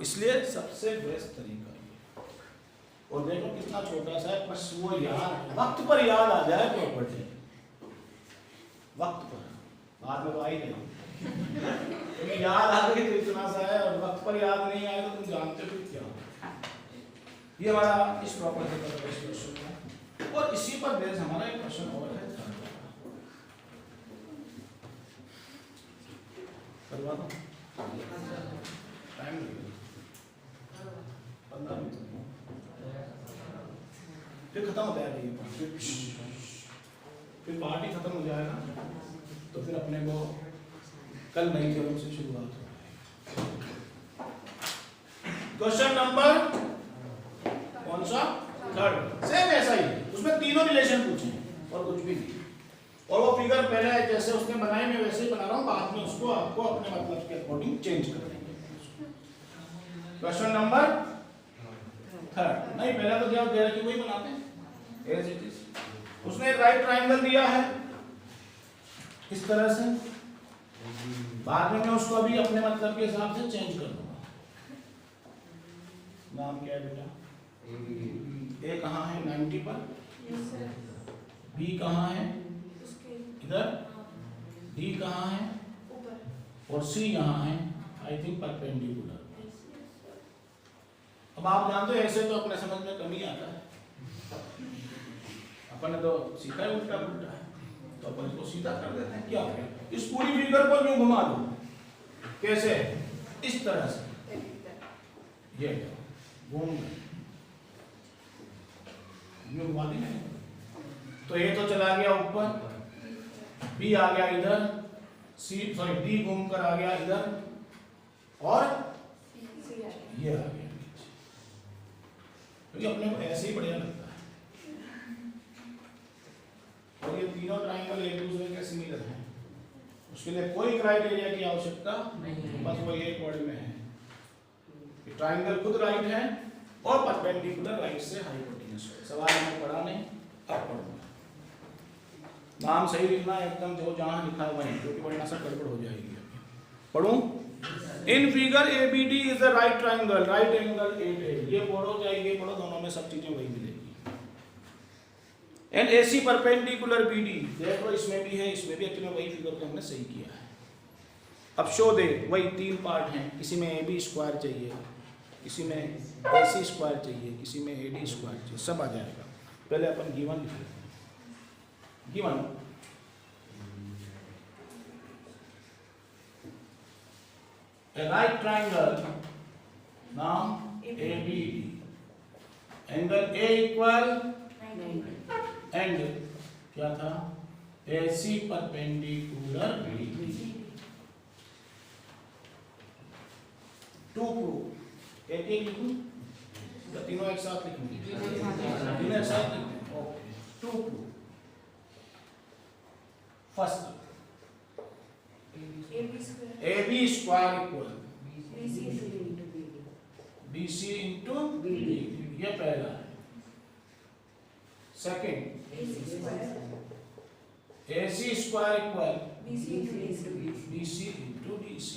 इसलिए सबसे बेस्ट तरीका ये, और देखो कितना छोटा सा है, बस वो याद वक्त पर याद आ जाए प्रॉपर्टी, वक्त पर, बाद में तो आई नहीं याद आ गई तो इतना सा है, और वक्त पर याद नहीं आए तो तुम जानते हो क्या। ये हमारा इस प्रॉपर्टी का क्वेश्चन है, और इसी पर बेस हमारा एक क्वेश्चन और है, करवा दो टाइम लगेगा 15 मिनट, फिर खत्म हो जाएगा ये, फिर पार्टी खत्म हो जाएगा, तो फिर अपने को कल नई जगह से शुरुआत हो। क्वेश्चन नंबर कौन सा? थर्ड। सेम ऐसा ही, उसमें तीनों रिलेशन पूछे और कुछ भी नहीं, और वो फिगर पहले जैसे उसने बनाई मैं वैसे ही बना रहा हूँ, बाद में उसको आपको अपने मतलब के अकॉर्डिंग चेंज कर देंगे। क्वेश्चन नंबर थर्ड, नहीं पहले तो जब दे रखी वही बनाते हैं एज इट इज। उसने एक राइट ट्राइंगल दिया है इस तरह से, बाद में मैं उसको अभी अपने मतलब के हिसाब से चेंज कर दूंगा। नाम क्या है बेटा? ए कहाँ है 90 पर, बी कहाँ है इधर, डी कहाँ है और सी यहाँ है आई थिंक परपेंडिकुलर। अब आप जानते हो ऐसे तो अपने समझ में कमी आता है, अपन ने तो सीखा है उल्टा उल्टा है, तो अपन इसको सीधा कर देते हैं। क्या है इस पूरी फिगर को यूं घुमा दो, कैसे? इस तरह से, ये घूम यूं घुमा दी मैंने, तो ये तो चला गया ऊपर, बी आ गया इधर, सी सॉरी डी घूम कर आ गया इधर, और ये आ गया नीचे, क्योंकि अपने को ऐसे ही बढ़िया लगता है। और ये तीनों ट्राइंगल एक दूसरे के सिमिलर हैं, उसके लिए कोई क्राइटेरिया की आवश्यकता नहीं, बस वो एक वर्ड में है कि ट्राइंगल खुद राइट है और परपेंडिकुलर राइट से हाइपोटेन्यूज है। सवाल मैंने पढ़ा नहीं, अब पढ़ूंगा। नाम सही लिखना एकदम, जो जहां लिखा हुआ है, क्योंकि वरना सब गड़बड़ हो जाएगी। पढ़ूं? In figure ABD is a right triangle, right angle 8 ये पढ़ो चाहिए, पढ़ो, दोनों में सब चीजें वही मिलेगी। एंड AC परपेंडिकुलर BD, देखो इसमें भी है, इसमें भी, एक्चुअली वही फिगर को हमने सही किया है। अब शो दे, वही 3 पार्ट हैं, किसी में AB स्क्वायर चाहिए, किसी में AC स्क्वायर चाहिए, किसी में AD स्क्वायर चाहिए, सब आ जाएगा। पहले अपन गिवन लिख लेते हैं। गिवन a right triangle, नाम ABD, angle A equal and क्या था AC perpendicular BD। To prove, एक एक लिखूं या तीनों एक साथ लिखूंगी? तीनों एक साथ लिखूं, okay. To prove, first AB square equal BC into BD, ये पहला है। Second AC square equal BC into DC,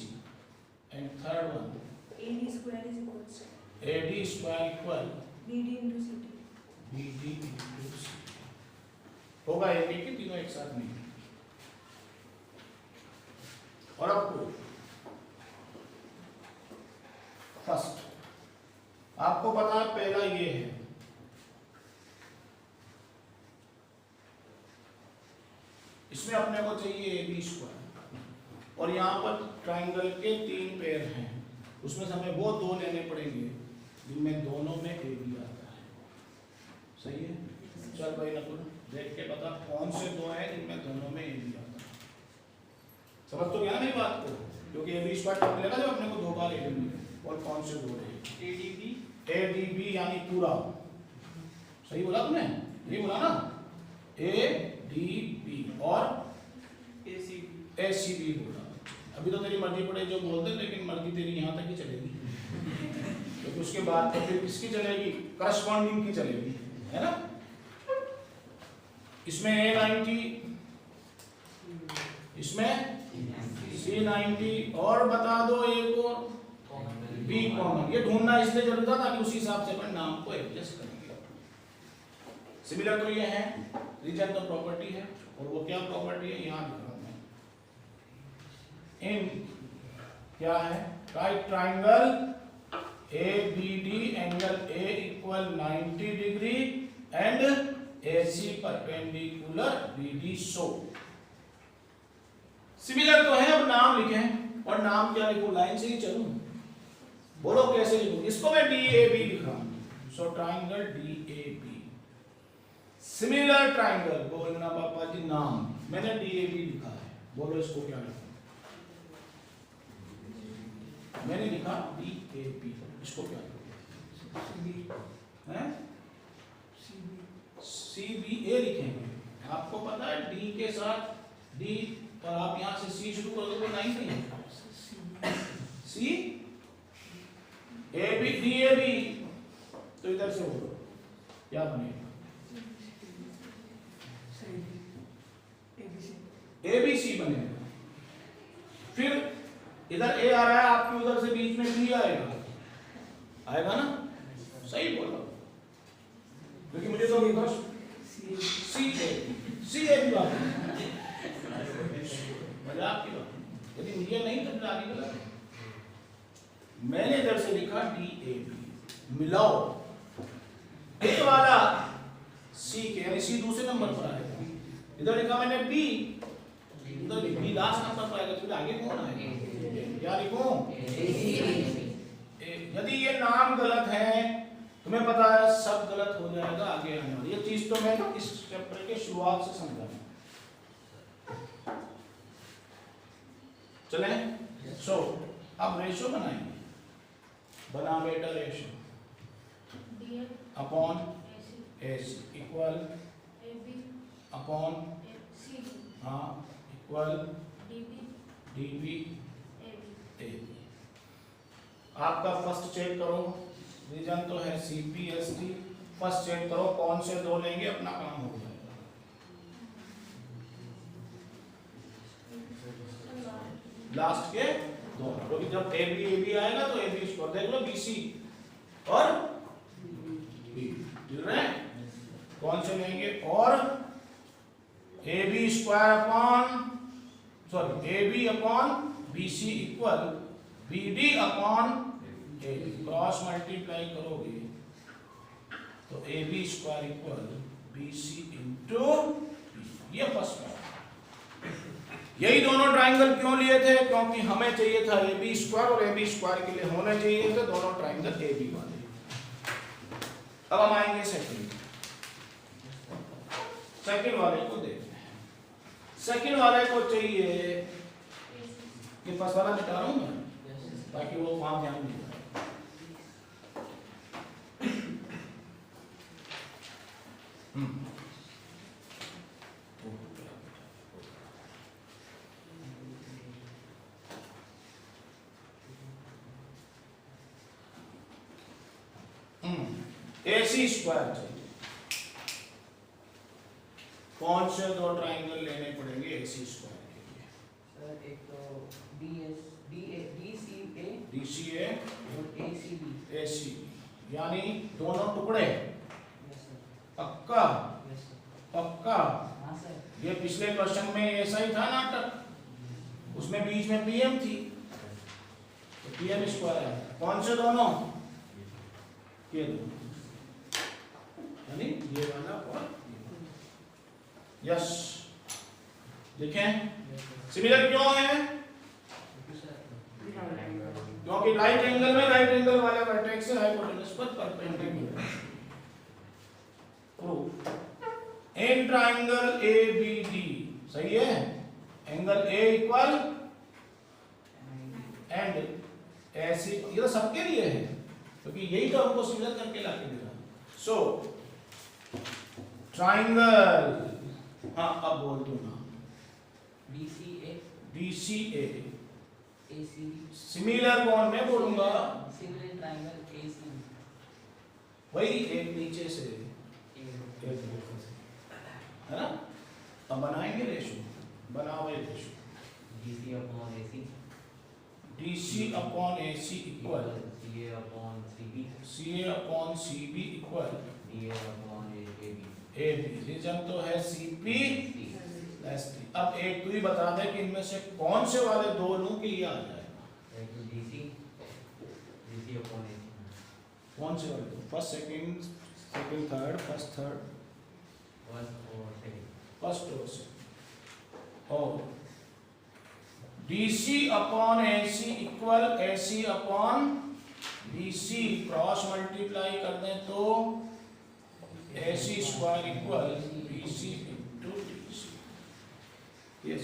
and third one AD square equal BD into C। होगा एक एक, तीनों एक साथ नहीं। और अब फर्स्ट आपको पता है, पहला ये है, इसमें अपने को चाहिए AB स्क्वायर, और यहाँ पर ट्राइंगल के 3 पेयर हैं, उसमें से हमें वो 2 लेने पड़ेंगे जिनमें दोनों में AB आता है। सही है? चल भाई नकुल देख के बता कौन से 2 हैं जिनमें दोनों में AB आता है। समझ तो गया मेरी बात को, क्योंकि AB स्क्वायर तब मिलेगा जब अपने को 2 बार AB मिले, और कौन से 2 है? ADB यानी पूरा। सही बोला तुमने? ये बोला ना, ADB और ACB बोला। अभी तो तेरी मर्जी पड़े जो बोल दे, लेकिन मर्जी तेरी यहाँ तक ही चलेगी, क्योंकि उसके बाद तो फिर किसकी चलेगी? करस्पॉन्डिंग की चलेगी, है ना? इसमें A90, इसमें C90, और बता दो एक और B कॉमन। ये ढूंढना इसलिए जरूरी था ताकि उसी हिसाब से अपन नाम को एडजस्ट करेंगे। सिमिलर तो ये है, रीजन तो प्रॉपर्टी है, और वो क्या प्रॉपर्टी है यहाँ लिख रहा हूं मैं। इन क्या है, right triangle ABD angle A equal 90 degree and AC perpendicular BD show. Similar तो है, अब नाम लिखें, और नाम क्या लिखूं, लाइन से ही चलूं, बोलो कैसे लिखूं, इसको मैं DAB लिख रहा हूं। So triangle DAB, similar triangle, बोलना पापा जी नाम, मैंने DAB लिखा है, बोलो इसको क्या लिखूं, मैंने लिखा DAB, इसको क्या है, CBA लिखेंगे। आपको पता है D के साथ D, और आप यहां से C शुरू कर दो तो 9 नहीं है, C AB DAB, तो इधर से बोलो क्या बनेगा, ABC बनेगा। फिर इधर A आ रहा है आपके, उधर से बीच में B आएगा, आएगा ना, सही बोला, क्योंकि मुझे तो CA भी बात मजाक की बात, यदि मुझे नहीं तो आगे गलत है। मैंने इधर से लिखा DAB, मिलाओ ए वाला C के, यानी C दूसरे नंबर पर आएगा, इधर लिखा मैंने B, उधर B लास्ट नंबर पर आएगा, तो आगे कौन आएगा, क्या लिखूं, यदि ये नाम गलत है, तुम्हें पता है सब गलत हो जाएगा आगे आने वाली, ये चीज तो मैं इस चैप्टर के शुरुआत से समझा। चले सो अब रेशो बनाएंगे, बना बेटा ratio, upon AC equal upon हाँ इक्वल DB AB। आपका फर्स्ट चेक करो, रीजन तो है CPST, फर्स्ट चेक करो कौन से दो लेंगे, अपना काम हो जाएगा। लास्ट के दो, क्योंकि जब AB आएगा तो AB स्क्वायर, देख लो BC और B मिल रहे हैं, कौन से लेंगे, और AB square upon AB upon BC equal BD upon AB, cross multiply करोगे तो AB square equal BC into, ये फर्स्ट है। यही दोनों ट्राइंगल क्यों लिए थे, क्योंकि हमें चाहिए था AB स्क्वायर, और AB स्क्वायर के लिए होने चाहिए थे दोनों ट्राइंगल AB वाले। अब हम आएंगे सेकंड वाले को देखते हैं। सेकंड वाले को चाहिए कि फर्स्ट वाला मिटा रहा हूं मैं, ताकि वो वहां ध्यान नहीं जाए। AC स्क्वायर चाहिए, कौन से दो ट्राइंगल लेने पड़ेंगे AC स्क्वायर के लिए, सर एक तो DCA और ACB, यानी दोनों टुकड़े, पक्का पक्का। हाँ सर, ये पिछले क्वेश्चन में ऐसा ही था नाटक, उसमें बीच में PM थी, तो PM स्क्वायर है, कौन से दोनों, ये दोनों, यानी ये वाला और यस, देखें सिमिलर क्यों है, क्योंकि राइट एंगल में राइट एंगल वाले वर्टेक्स से हाइपोटेनस पर perpendicular. Proof, in triangle ABD, सही है, angle A equal and AC, ये तो सबके लिए है, क्योंकि यही तो हमको सिमिलर करके लाके दे रहा है। सो ट्राइंगल, हाँ अब बोल दो ना, DCA ACB, सिमिलर कौन मैं बोलूंगा, सिमिलर ट्राइंगल ACB, वही एक नीचे से एक ऊपर से, है ना। अब बनाएंगे रेशो, बनाओ ये ratio, DC upon AC, DC upon AC equal CA upon CB, CA upon CB equal DA upon AB, A B, reason तो है सी पी प्लस डी। अब एक तू ही बता दे कि इनमें से कौन से वाले दो लूं कि ये आ जाएगा। DC upon AC। कौन से वाले दो? First second, second third, first third, first और सेकंड। और DC upon AC equal AC upon BC, cross multiply कर दें तो AC square equal BC into DC। ये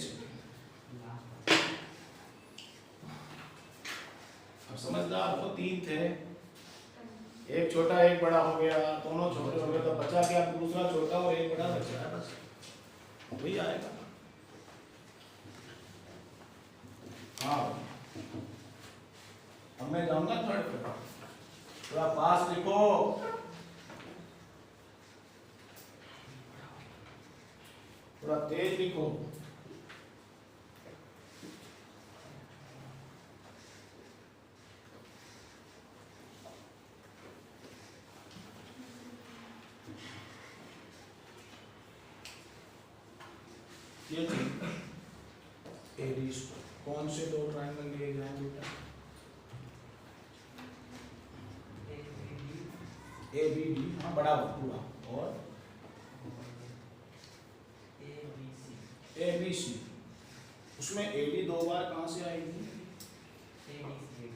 अब समझदार हो, तीन थे, एक छोटा एक बड़ा हो गया, दोनों छोटे हो गए, तो बचा क्या? दूसरा छोटा और एक बड़ा बचा है, बस वही आएगा। हाँ, अब मैं जाऊंगा थर्ड पे, थोड़ा पास लिखो। थोड़ा तेज लिखो। ये एडी कौन से दो ट्रायंगल लिए जाएं बेटा? ए बी डी, हाँ बड़ा पूरा, और ए बी सी। उसमें ए डी दो बार कहाँ से आएगी?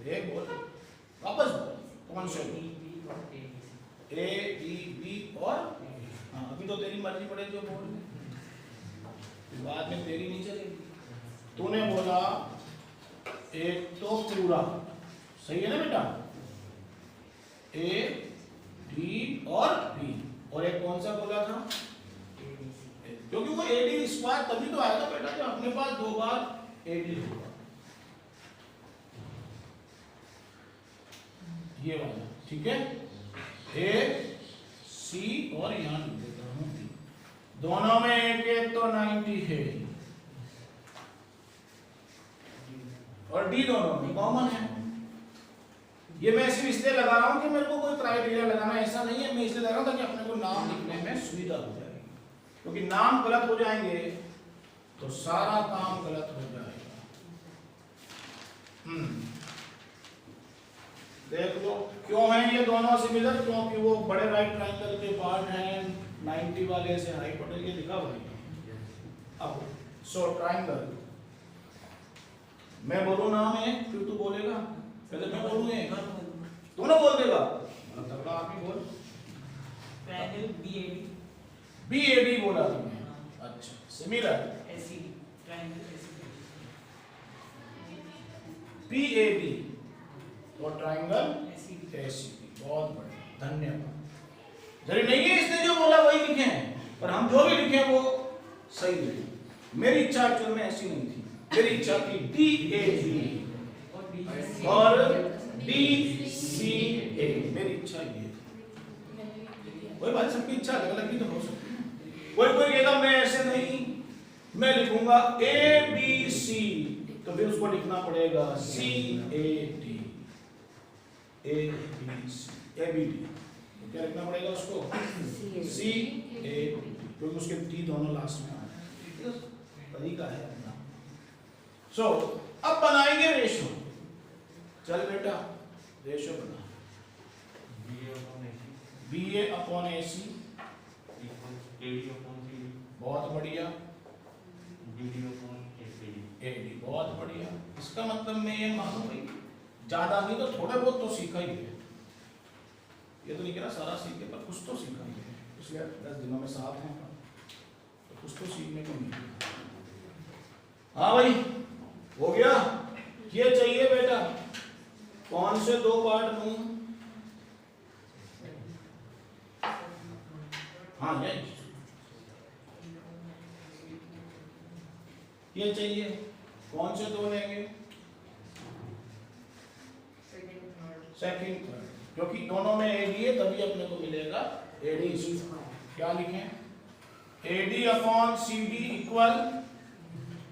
एक बोल, वापस बोल, कौन से? ए डी बी और हाँ, अभी तो तेरी मर्जी पड़े जो बोल, बाद में तेरी नहीं चलेगी। तूने बोला एक तो पूरा, सही है ना बेटा? ए डी और बी, और एक कौन सा बोला था? क्योंकि वो ए डी स्क्वायर तभी तो आएगा बेटा जब अपने पास दो बार ए डी होगा। ये वाला ठीक है, ए सी और यहां लिख देता हूं बी। दोनों में एक एक तो 90 है, और डी दोनों में कॉमन है। ये मैं सिर्फ इसलिए लगा रहा हूं कि मेरे को कोई क्राइटेरिया लगाना ऐसा नहीं है, मैं इसलिए लगा रहा हूं ताकि अपने को नाम लिखने में सुविधा हो जाएगी, क्योंकि नाम गलत हो जाएंगे तो सारा काम गलत हो जाएगा। देख लो क्यों है ये दोनों सिमिलर, क्योंकि वो बड़े राइट ट्रायंगल के पार्ट हैं, 90 वाले से हाइपोटेनस ये लिखा भाई। अब सो ट्रायंगल, मैं बोलूं नाम है फिर तू बोलेगा, पहले मैं बोलूंगा दोनों बोल देगा, तब आप ही बोल। ट्रायंगल बीएडी, बीएडी बोला तुमने, अच्छा similar ACD, triangle ACD, BOD और ट्रायंगल एसीडी। एसीडी, बहुत बढ़िया, धन्यवाद। जरूरी नहीं है इसने जो बोला वही लिखे हैं, पर हम जो भी लिखे वो सही लिखे। मेरी इच्छा एक्चुअल में ऐसी नहीं थी, मेरी इच्छा थी डीएडी और डीसीए, मेरी इच्छा ये थी। कोई बात, सबकी इच्छा अलग अलग ही तो हो सकती है। कोई कोई कहता मैं ऐसे नहीं, मैं लिखूंगा ए बी सी, तो फिर उसको लिखना पड़ेगा C A D, A B C, A B D, तो क्या लिखना पड़ेगा उसको? सी ए डी, क्योंकि उसके डी दोनों लास्ट में आए, तरीका है अपना। सो अब बनाएंगे रेशो। चल बेटा रेशो बना, बी ए अपॉन ए सी, बहुत बढ़िया, ए डी, बहुत बढ़िया। इसका मतलब मैं ये मानूं भाई ज्यादा नहीं तो थोड़े बहुत तो सीखा ही है, ये तो नहीं कह रहा सारा सीखे, पर कुछ तो सीखा ही है, इसलिए 10 दिनों में साथ हैं तो कुछ तो सीखने को मिलेगा। हाँ भाई हो गया, ये चाहिए बेटा, कौन से दो पार्ट लूं? हाँ ये चाहिए, कौन से दो लेंगे? सेकंड थर्ड, क्योंकि दोनों में एडी है तभी अपने को मिलेगा एडी। क्या लिखें? AD upon C D equal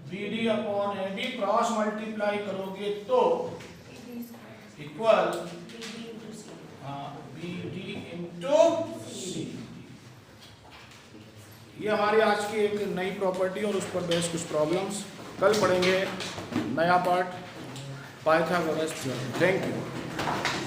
BD upon AD, cross multiply करोगे तो इक्वल बीडी इंटू सी। ये हमारी आज की एक नई प्रॉपर्टी और उस पर बेस्ड कुछ प्रॉब्लम्स। कल पढ़ेंगे नया part Pythagoras theorem. Thank you.